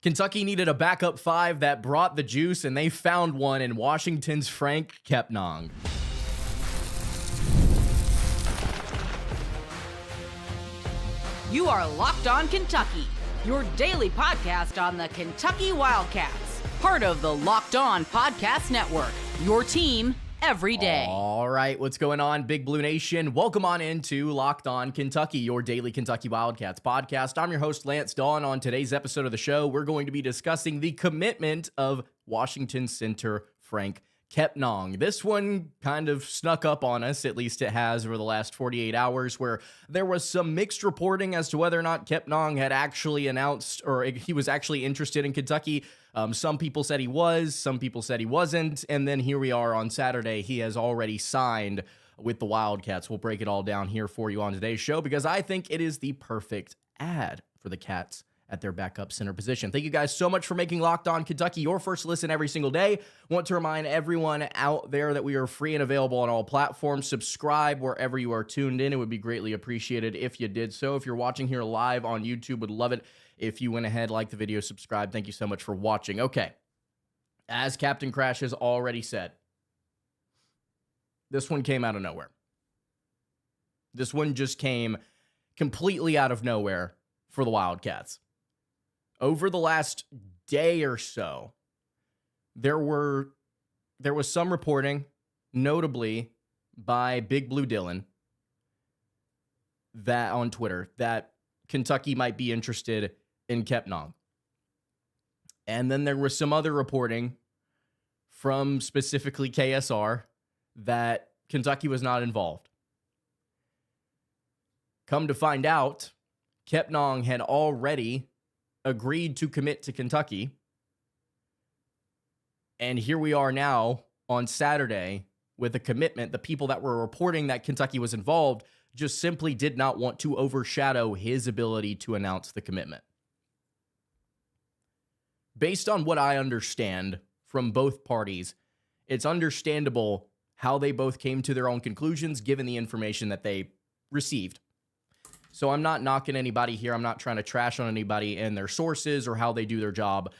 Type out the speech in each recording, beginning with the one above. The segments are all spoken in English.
Kentucky needed a backup five that brought the juice, and they found one in Washington's Franck Kepnang. You are Locked On Kentucky, your daily podcast on the Kentucky Wildcats, part of the Locked On Podcast Network, your team every day. All right, what's going on, Big Blue Nation? Welcome on into Locked On Kentucky, your daily Kentucky Wildcats podcast. I'm your host, Lance Dawe. On today's episode of the show, we're going to be discussing the commitment of Washington center Franck Kepnang. This one kind of snuck up on us, at least it has over the last 48 hours, where there was some mixed reporting as to whether or not Kepnang had actually announced or he was actually interested in Kentucky. Some people said he was, some people said he wasn't, and then here we are on Saturday. He has already signed with the Wildcats. We'll break it all down here for you on today's show because I think it is the perfect ad for the Cats at their backup center position. Thank you guys so much for making Locked On Kentucky your first listen every single day. Want to remind everyone out there that we are free and available on all platforms. Subscribe wherever you are tuned in. It would be greatly appreciated if you did so. If you're watching here live on YouTube, would love it if you went ahead, like the video, subscribe. Thank you so much for watching. Okay, as Captain Crash has already said, this one came out of nowhere. This one just came completely out of nowhere for the Wildcats. Over the last day or so, there was some reporting, notably by Big Blue Dylan, that on Twitter, that Kentucky might be interested in Kepnang. And then there was some other reporting from specifically KSR that Kentucky was not involved. Come to find out, Kepnang had already agreed to commit to Kentucky. And here we are now on Saturday with a commitment. The people that were reporting that Kentucky was involved just simply did not want to overshadow his ability to announce the commitment. Based on what I understand from both parties, it's understandable how they both came to their own conclusions given the information that they received. So I'm not knocking anybody here. I'm not trying to trash on anybody and their sources or how they do their job.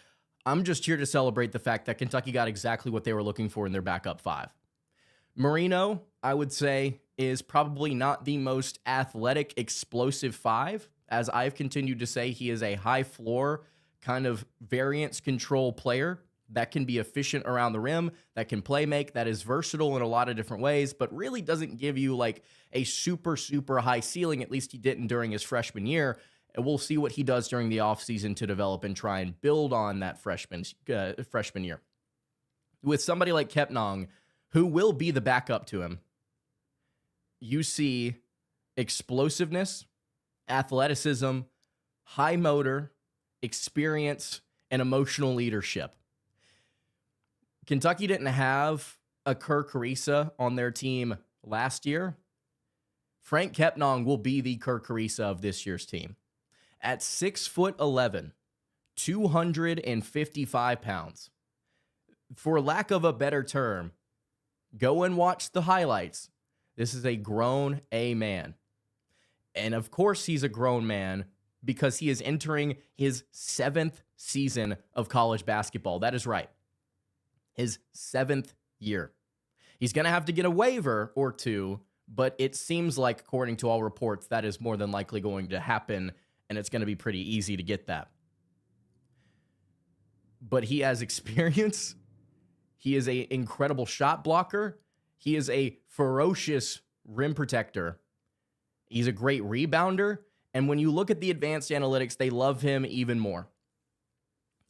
I'm just here to celebrate the fact that Kentucky got exactly what they were looking for in their backup five. Marino, I would say, is probably not the most athletic, explosive five. As I've continued to say, he is a high floor kind of variance control player that can be efficient around the rim, that can play make, that is versatile in a lot of different ways, but really doesn't give you like a super, super high ceiling. At least he didn't during his freshman year. And we'll see what he does during the offseason to develop and try and build on that freshman year. With somebody like Kepnang, who will be the backup to him, you see explosiveness, athleticism, high motor, experience, and emotional leadership. Kentucky didn't have a Kerr Kriisa on their team last year. Franck Kepnang will be the Kerr Kriisa of this year's team. At 6'11", 255 pounds. For lack of a better term, go and watch the highlights. This is a grown man. And of course he's a grown man because he is entering his 7th season of college basketball. That is right. His 7th year. He's going to have to get a waiver or two, but it seems like, according to all reports, that is more than likely going to happen, and it's going to be pretty easy to get that. But he has experience. He is an incredible shot blocker. He is a ferocious rim protector. He's a great rebounder. And when you look at the advanced analytics, they love him even more.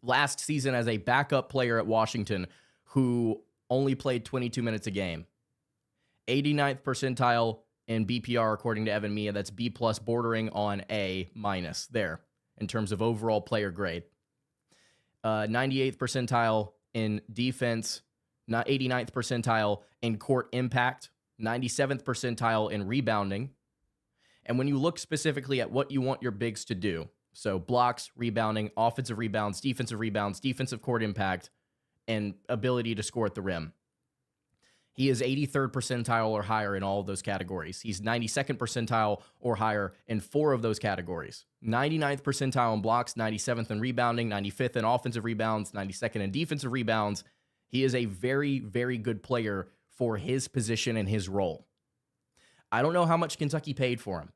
Last season as a backup player at Washington, who only played 22 minutes a game. 89th percentile in BPR, according to Evan Mia. That's B+, bordering on A- there in terms of overall player grade. 98th percentile in defense, not 89th percentile in court impact, 97th percentile in rebounding. And when you look specifically at what you want your bigs to do, so blocks, rebounding, offensive rebounds, defensive court impact, and ability to score at the rim, He is 83rd percentile or higher in all of those categories. He's 92nd percentile or higher in 4 of those categories. 99th percentile in blocks, 97th in rebounding, 95th in offensive rebounds, 92nd in defensive rebounds. He is a very, very good player for his position and his role. I don't know how much Kentucky paid for him.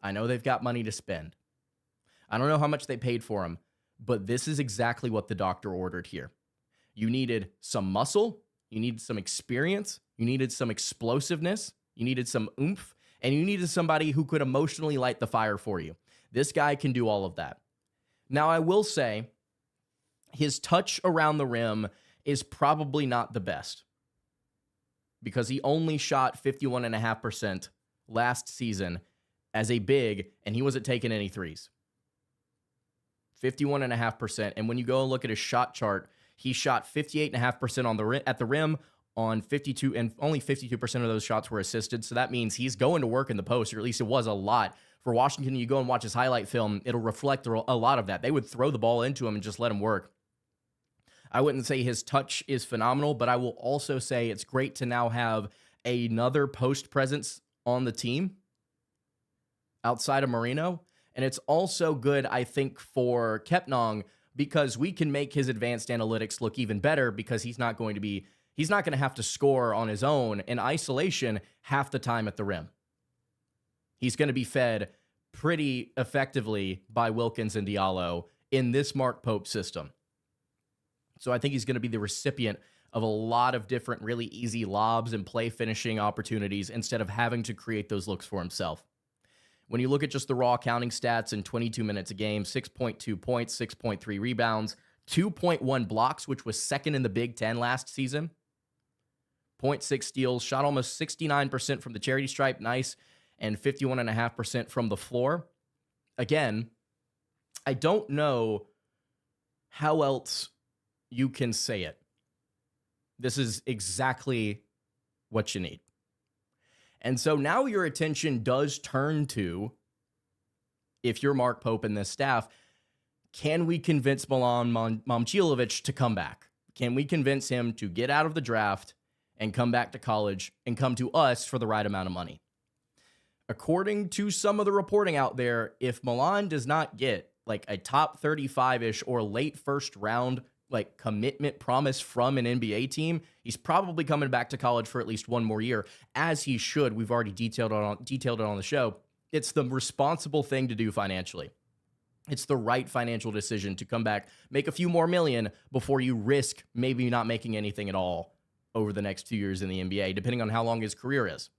I know they've got money to spend. I don't know how much they paid for him, but this is exactly what the doctor ordered here. You needed some muscle. You needed some experience, you needed some explosiveness, you needed some oomph, and you needed somebody who could emotionally light the fire for you. This guy can do all of that. Now, I will say, his touch around the rim is probably not the best because he only shot 51.5% last season as a big, and he wasn't taking any threes. 51.5%, and when you go and look at his shot chart, he shot 58.5% at the rim on 52, and only 52% of those shots were assisted. So that means he's going to work in the post, or at least it was a lot. For Washington, you go and watch his highlight film, it'll reflect a lot of that. They would throw the ball into him and just let him work. I wouldn't say his touch is phenomenal, but I will also say it's great to now have another post presence on the team outside of Marino. And it's also good, I think, for Kepnang, because we can make his advanced analytics look even better because he's not going to have to score on his own in isolation half the time at the rim. He's going to be fed pretty effectively by Wilkins and Diallo in this Mark Pope system. So I think he's going to be the recipient of a lot of different really easy lobs and play finishing opportunities instead of having to create those looks for himself. When you look at just the raw counting stats in 22 minutes a game, 6.2 points, 6.3 rebounds, 2.1 blocks, which was second in the Big Ten last season, 0.6 steals, shot almost 69% from the charity stripe, nice, and 51.5% from the floor. Again, I don't know how else you can say it. This is exactly what you need. And so now your attention does turn to, if you're Mark Pope and this staff, can we convince Milan Momcilovic to come back? Can we convince him to get out of the draft and come back to college and come to us for the right amount of money? According to some of the reporting out there, if Milan does not get like a top 35-ish or late first round like commitment promise from an NBA team, he's probably coming back to college for at least one more year, as he should. We've already detailed it on the show. It's the responsible thing to do financially. It's the right financial decision to come back, make a few more million before you risk maybe not making anything at all over the next 2 years in the NBA, depending on how long his career is.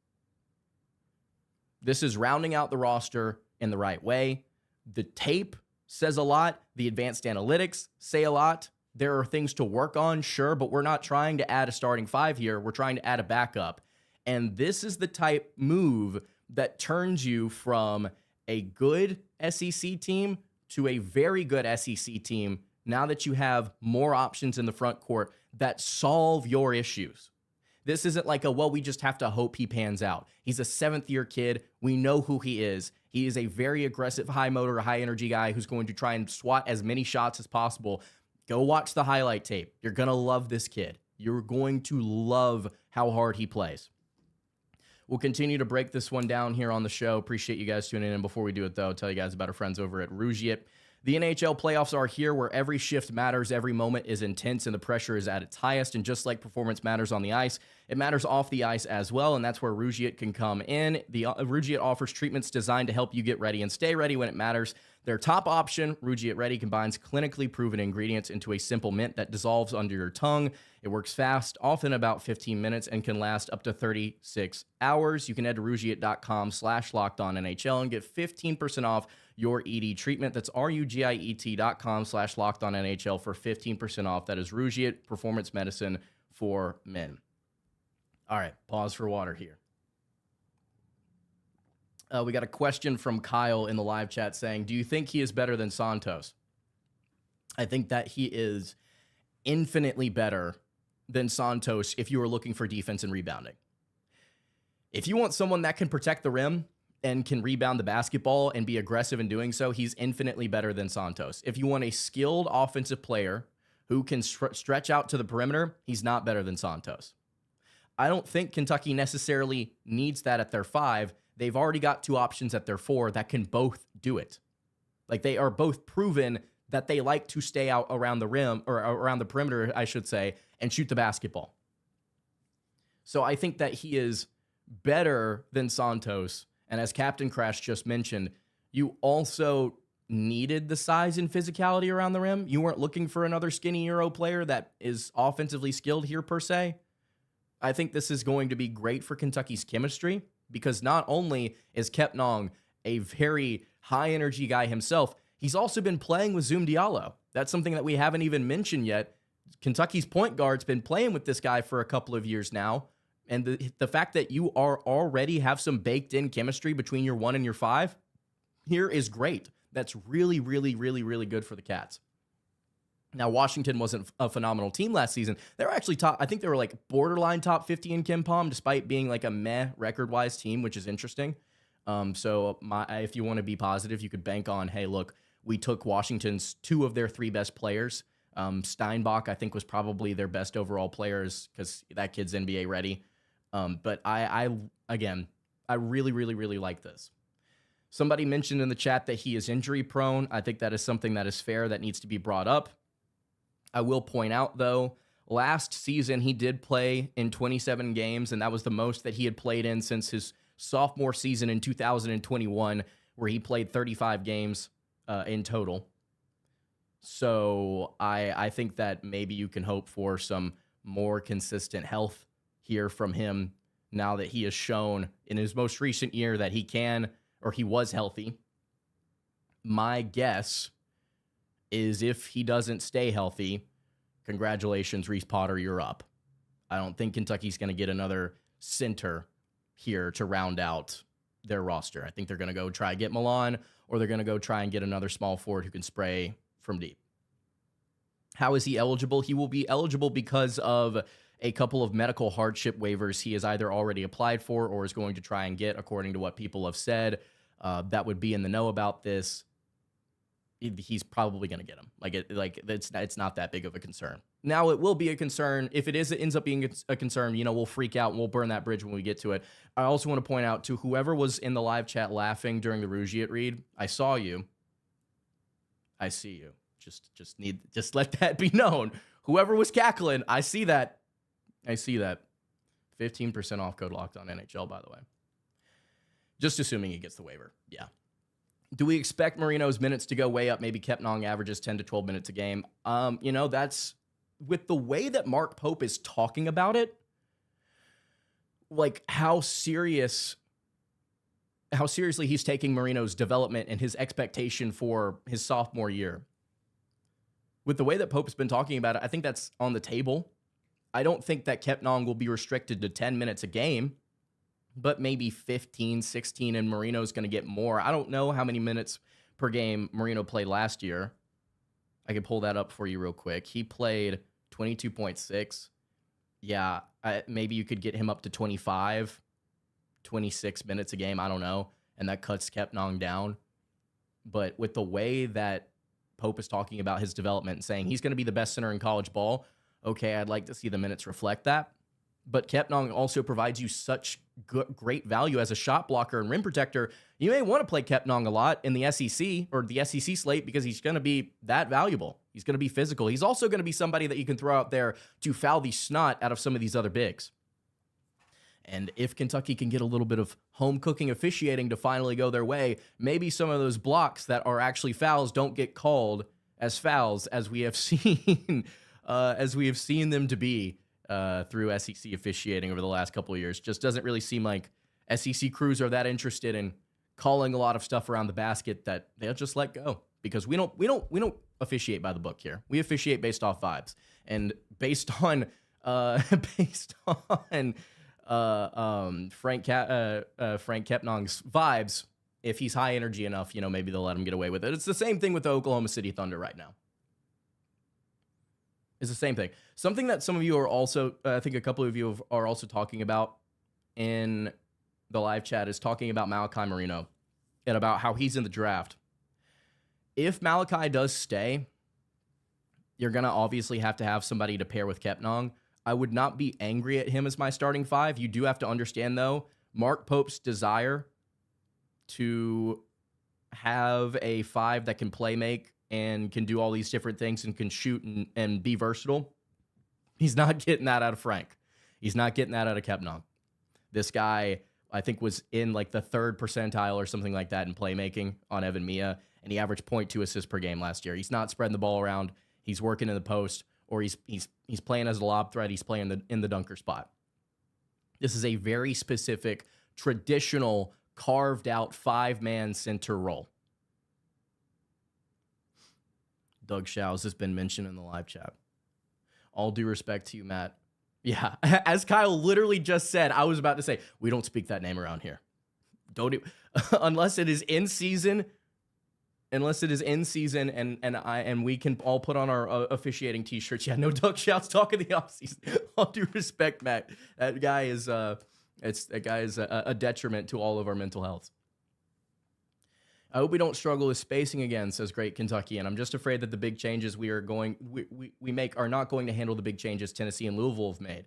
This is rounding out the roster in the right way. The tape says a lot. The advanced analytics say a lot. There are things to work on, sure, but we're not trying to add a starting 5 here. We're trying to add a backup. And this is the type move that turns you from a good SEC team to a very good SEC team now that you have more options in the front court that solve your issues. This isn't like we just have to hope he pans out. He's a 7th-year kid. We know who he is. He is a very aggressive, high-motor, high-energy guy who's going to try and swat as many shots as possible. Go watch the highlight tape. You're going to love this kid. You're going to love how hard he plays. We'll continue to break this one down here on the show. Appreciate you guys tuning in. Before we do it, though, I'll tell you guys about our friends over at Rougiet. The NHL playoffs are here, where every shift matters, every moment is intense, and the pressure is at its highest. And just like performance matters on the ice, it matters off the ice as well, and that's where Rougiet can come in. The Rougiet offers treatments designed to help you get ready and stay ready when it matters. Their top option, Rougiet Ready, combines clinically proven ingredients into a simple mint that dissolves under your tongue. It works fast, often about 15 minutes, and can last up to 36 hours. You can head to Rougiet.com/LockedOnNHL and get 15% off your ED treatment. That's RUGIET.com/LockedOnNHL for 15% off. That is Rougiet Performance Medicine for Men. All right, pause for water here. We got a question from Kyle in the live chat saying, do you think he is better than Santos? I think that he is infinitely better than Santos if you are looking for defense and rebounding. If you want someone that can protect the rim and can rebound the basketball and be aggressive in doing so, he's infinitely better than Santos. If you want a skilled offensive player who can stretch out to the perimeter, he's not better than Santos. I don't think Kentucky necessarily needs that at their 5. They've already got 2 options at their 4 that can both do it. Like, they are both proven that they like to stay out around the rim, or around the perimeter, I should say, and shoot the basketball. So I think that he is better than Santos. And as Captain Crash just mentioned, you also needed the size and physicality around the rim. You weren't looking for another skinny Euro player that is offensively skilled here per se. I think this is going to be great for Kentucky's chemistry, because not only is Kepnang a very high-energy guy himself, he's also been playing with Zoom Diallo. That's something that we haven't even mentioned yet. Kentucky's point guard's been playing with this guy for a couple of years now, and the fact that you are already have some baked-in chemistry between your 1 and your 5 here is great. That's really, really, really, really good for the Cats. Now, Washington wasn't a phenomenal team last season. They were actually I think they were like borderline top 50 in KenPom, despite being like a meh record-wise team, which is interesting. So if you want to be positive, you could bank on, hey, look, we took Washington's 2 of their 3 best players. Steinbach, I think, was probably their best overall players because that kid's NBA ready. But I really, really, really like this. Somebody mentioned in the chat that he is injury prone. I think that is something that is fair, that needs to be brought up. I will point out, though, last season he did play in 27 games, and that was the most that he had played in since his sophomore season in 2021, where he played 35 games in total. So I think that maybe you can hope for some more consistent health here from him now that he has shown in his most recent year that he can, or he was healthy. My guess is if he doesn't stay healthy, congratulations, Reese Potter, you're up. I don't think Kentucky's going to get another center here to round out their roster. I think they're going to go try and get Milan, or they're going to go try and get another small forward who can spray from deep. How is he eligible? He will be eligible because of a couple of medical hardship waivers he has either already applied for or is going to try and get, according to what people have said that would be in the know about this. He's probably going to get him. It's not that big of a concern. Now, it will be a concern. If it ends up being a concern, we'll freak out and we'll burn that bridge when we get to it. I also want to point out to whoever was in the live chat laughing during the Rougiat read, I saw you. I see you. Just let that be known. Whoever was cackling, I see that. 15% off code Locked On NHL, by the way. Just assuming he gets the waiver. Yeah. Do we expect Marino's minutes to go way up? Maybe Kepnang averages 10 to 12 minutes a game. That's with the way that Mark Pope is talking about it, like how seriously he's taking Marino's development and his expectation for his sophomore year. With the way that Pope's been talking about it, I think that's on the table. I don't think that Kepnang will be restricted to 10 minutes a game, but maybe 15, 16, and Marino's going to get more. I don't know how many minutes per game Marino played last year. I can pull that up for you real quick. He played 22.6. Yeah, maybe you could get him up to 25, 26 minutes a game. I don't know. And that cuts Kepnang down. But with the way that Pope is talking about his development and saying he's going to be the best center in college ball, okay, I'd like to see the minutes reflect that. But Kepnang also provides you such great value as a shot blocker and rim protector. You may want to play Kepnang a lot in the SEC or the SEC slate because he's going to be that valuable. He's going to be physical. He's also going to be somebody that you can throw out there to foul the snot out of some of these other bigs. And if Kentucky can get a little bit of home cooking officiating to finally go their way, maybe some of those blocks that are actually fouls don't get called as fouls as we have seen them to be through SEC officiating over the last couple of years. Just doesn't really seem like SEC crews are that interested in calling a lot of stuff around the basket that they'll just let go, because we don't officiate by the book here. We officiate based off vibes, and based on Franck Kepnang's vibes. If he's high energy enough, maybe they'll let him get away with it. It's the same thing with the Oklahoma City Thunder right now. It's the same thing. Something that some of you are also, I think a couple of you are also talking about in the live chat is talking about Malachi Marino and about how he's in the draft. If Malachi does stay, you're going to obviously have to have somebody to pair with Kepnang. I would not be angry at him as my starting 5. You do have to understand, though, Mark Pope's desire to have a 5 that can play make and can do all these different things and can shoot and be versatile. He's not getting that out of Franck. He's not getting that out of Kepnang. This guy, I think, was in like the 3rd percentile or something like that in playmaking on Evan Mia, and he averaged 0.2 assists per game last year. He's not spreading the ball around. He's working in the post, or he's playing as a lob threat. He's playing in the dunker spot. This is a very specific, traditional, carved-out 5-man center role. Doug Shows has been mentioned in the live chat. All due respect to you, Matt. Yeah, as Kyle literally just said, I was about to say, we don't speak that name around here. Unless it is in season. Unless it is in season and we can all put on our officiating t-shirts. Yeah, no Doug Shouts talking the offseason. All due respect, Matt. That guy is a detriment to all of our mental health. I hope we don't struggle with spacing again, says Great Kentucky, and I'm just afraid that the big changes we make are not going to handle the big changes Tennessee and Louisville have made.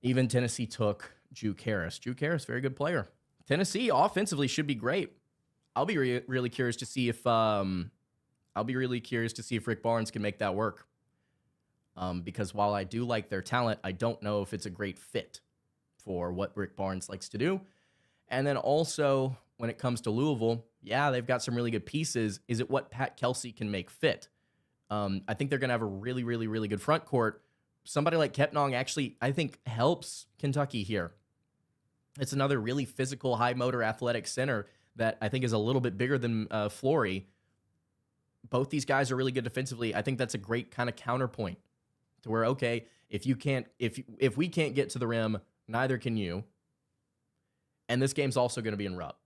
Even Tennessee took Juke Harris. Juke Harris, very good player. Tennessee offensively should be great. I'll be really curious to see if Rick Barnes can make that work. Because while I do like their talent, I don't know if it's a great fit for what Rick Barnes likes to do. And then also, when it comes to Louisville, yeah, they've got some really good pieces. Is it what Pat Kelsey can make fit? I think they're going to have a really, really, really good front court. Somebody like Kepnang actually, I think, helps Kentucky here. It's another really physical, high-motor, athletic center that I think is a little bit bigger than Flory. Both these guys are really good defensively. I think that's a great kind of counterpoint to where, okay, if we can't get to the rim, neither can you. And this game's also going to be in Rupp.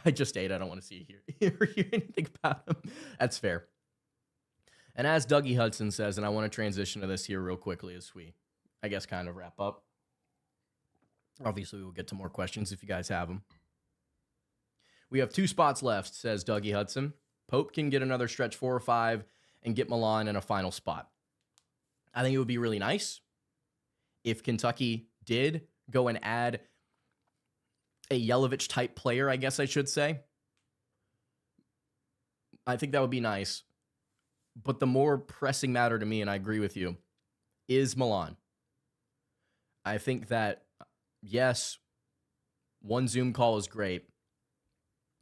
I just ate. I don't want to see hear anything about him. That's fair. And as Dougie Hudson says, and I want to transition to this here real quickly as we, I guess, kind of wrap up. Obviously, we'll get to more questions if you guys have them. We have 2 spots left, says Dougie Hudson. Pope can get another stretch 4 or 5 and get Milan in a final spot. I think it would be really nice if Kentucky did go and add a Yelovich-type player, I guess I should say. I think that would be nice. But the more pressing matter to me, and I agree with you, is Milan. I think that, yes, one Zoom call is great.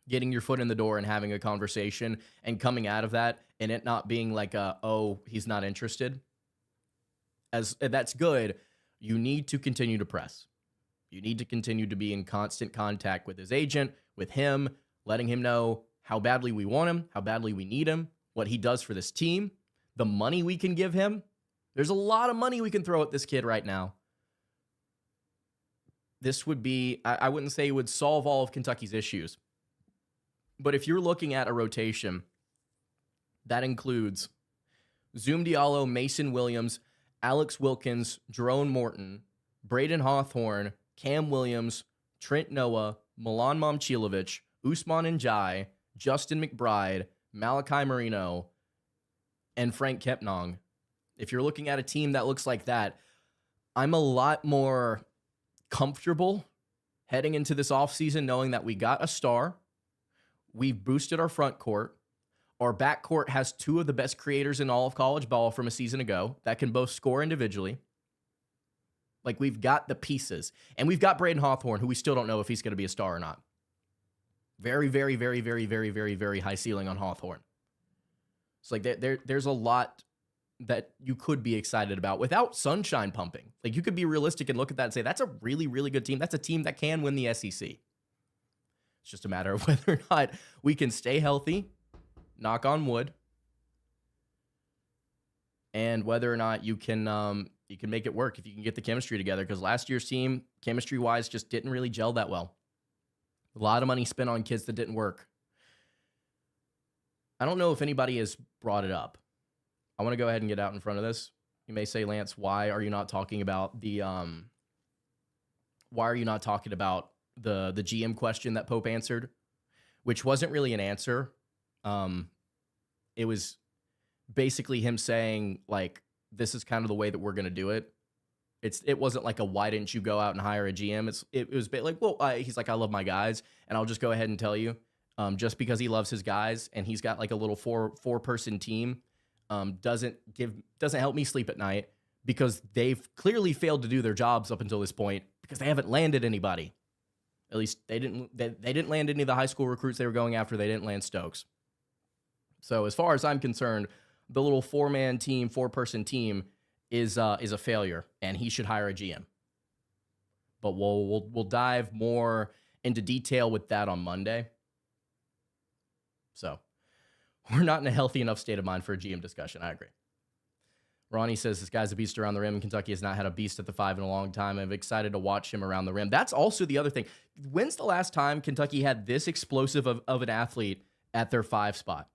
Getting your foot in the door and having a conversation and coming out of that and it not being like he's not interested. That's good. You need to continue to press. You need to continue to be in constant contact with his agent, with him, letting him know how badly we want him, how badly we need him, what he does for this team, the money we can give him. There's a lot of money we can throw at this kid right now. This would be, I wouldn't say it would solve all of Kentucky's issues. But if you're looking at a rotation, that includes Zoom Diallo, Mason Williams, Alex Wilkins, Jerome Morton, Braden Hawthorne, Cam Williams, Trent Noah, Milan Momcilovic, Usman Njai, Justin McBride, Malachi Marino, and Franck Kepnang. If you're looking at a team that looks like that, I'm a lot more comfortable heading into this offseason knowing that we got a star. We've boosted our front court. Our back court has 2 of the best creators in all of college ball from a season ago that can both score individually. Like, we've got the pieces. And we've got Braden Hawthorne, who we still don't know if he's going to be a star or not. Very, very, very, very, very, very, very high ceiling on Hawthorne. It's like there's a lot that you could be excited about without sunshine pumping. Like, you could be realistic and look at that and say, that's a really, really good team. That's a team that can win the SEC. It's just a matter of whether or not we can stay healthy, knock on wood, and whether or not you can make it work if you can get the chemistry together. Because last year's team, chemistry-wise, just didn't really gel that well. A lot of money spent on kids that didn't work. I don't know if anybody has brought it up. I want to go ahead and get out in front of this. You may say, Lance, why are you not talking about the GM question that Pope answered, which wasn't really an answer. It was basically him saying, like, this is kind of the way that we're going to do it. It wasn't like a why didn't you go out and hire a GM? It was like, well, he's like, I love my guys, and I'll just go ahead and tell you, just because he loves his guys and he's got like a little four person team, doesn't help me sleep at night, because they've clearly failed to do their jobs up until this point because they haven't landed anybody. At least they didn't land any of the high school recruits they were going after. They didn't land Stokes. So as far as I'm concerned, the little four-person team is a failure, and he should hire a GM. But we'll dive more into detail with that on Monday. So we're not in a healthy enough state of mind for a GM discussion. I agree. Ronnie says this guy's a beast around the rim, and Kentucky has not had a beast at the 5 in a long time. I'm excited to watch him around the rim. That's also the other thing. When's the last time Kentucky had this explosive of an athlete at their 5 spot?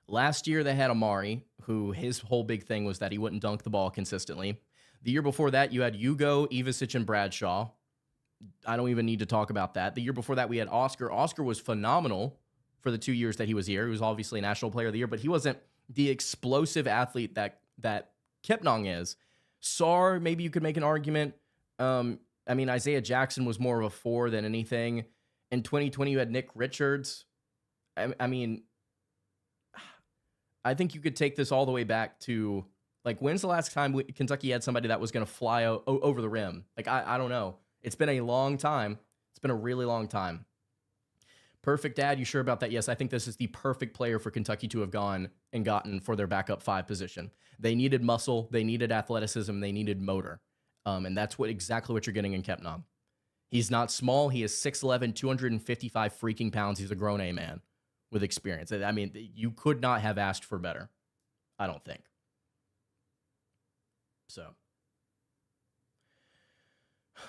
Last year they had Amari, who his whole big thing was that he wouldn't dunk the ball consistently. The year before that, you had Hugo, Ivisic, and Bradshaw. I don't even need to talk about that. The year before that, we had Oscar. Oscar was phenomenal for the 2 years that he was here. He was obviously National Player of the Year, but he wasn't the explosive athlete that Kepnang is. Sarr, maybe you could make an argument. Isaiah Jackson was more of a 4 than anything. In 2020, you had Nick Richards. I think you could take this all the way back to, like, when's the last time Kentucky had somebody that was going to fly over the rim? Like, I don't know. It's been a long time. It's been a really long time. Perfect Dad, you sure about that? Yes, I think this is the perfect player for Kentucky to have gone and gotten for their backup 5 position. They needed muscle, they needed athleticism, they needed motor. And that's exactly what you're getting in Kepnang. He's not small. He is 6'11", 255 freaking pounds. He's a grown A man with experience. I mean, you could not have asked for better, I don't think. So,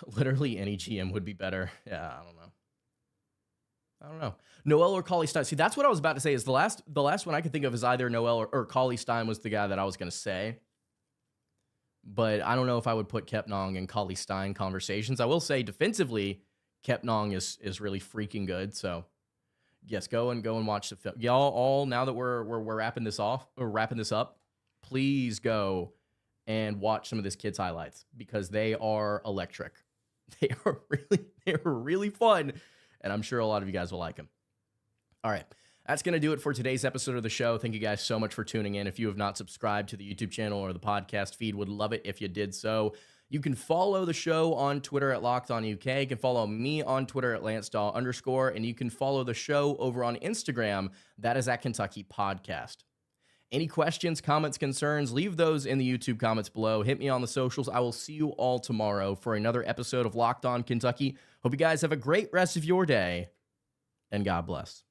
literally any GM would be better. Yeah, I don't know. Noel or Cauley Stein. See, that's what I was about to say. Is the last one I could think of is either Noel or Cauley Stein was the guy that I was going to say. But I don't know if I would put Kepnang and Cauley Stein conversations. I will say defensively, Kepnang is really freaking good. So yes, go and watch the film. Y'all all, now that we're wrapping this up, please go and watch some of this kid's highlights, because they are electric. They are really fun. And I'm sure a lot of you guys will like him. All right. That's going to do it for today's episode of the show. Thank you guys so much for tuning in. If you have not subscribed to the YouTube channel or the podcast feed, would love it if you did so. You can follow the show on Twitter at LockedOnUK. You can follow me on Twitter at LanceDaw_, and you can follow the show over on Instagram. That is at Kentucky Podcast. Any questions, comments, concerns, leave those in the YouTube comments below. Hit me on the socials. I will see you all tomorrow for another episode of Locked On Kentucky. Hope you guys have a great rest of your day, and God bless.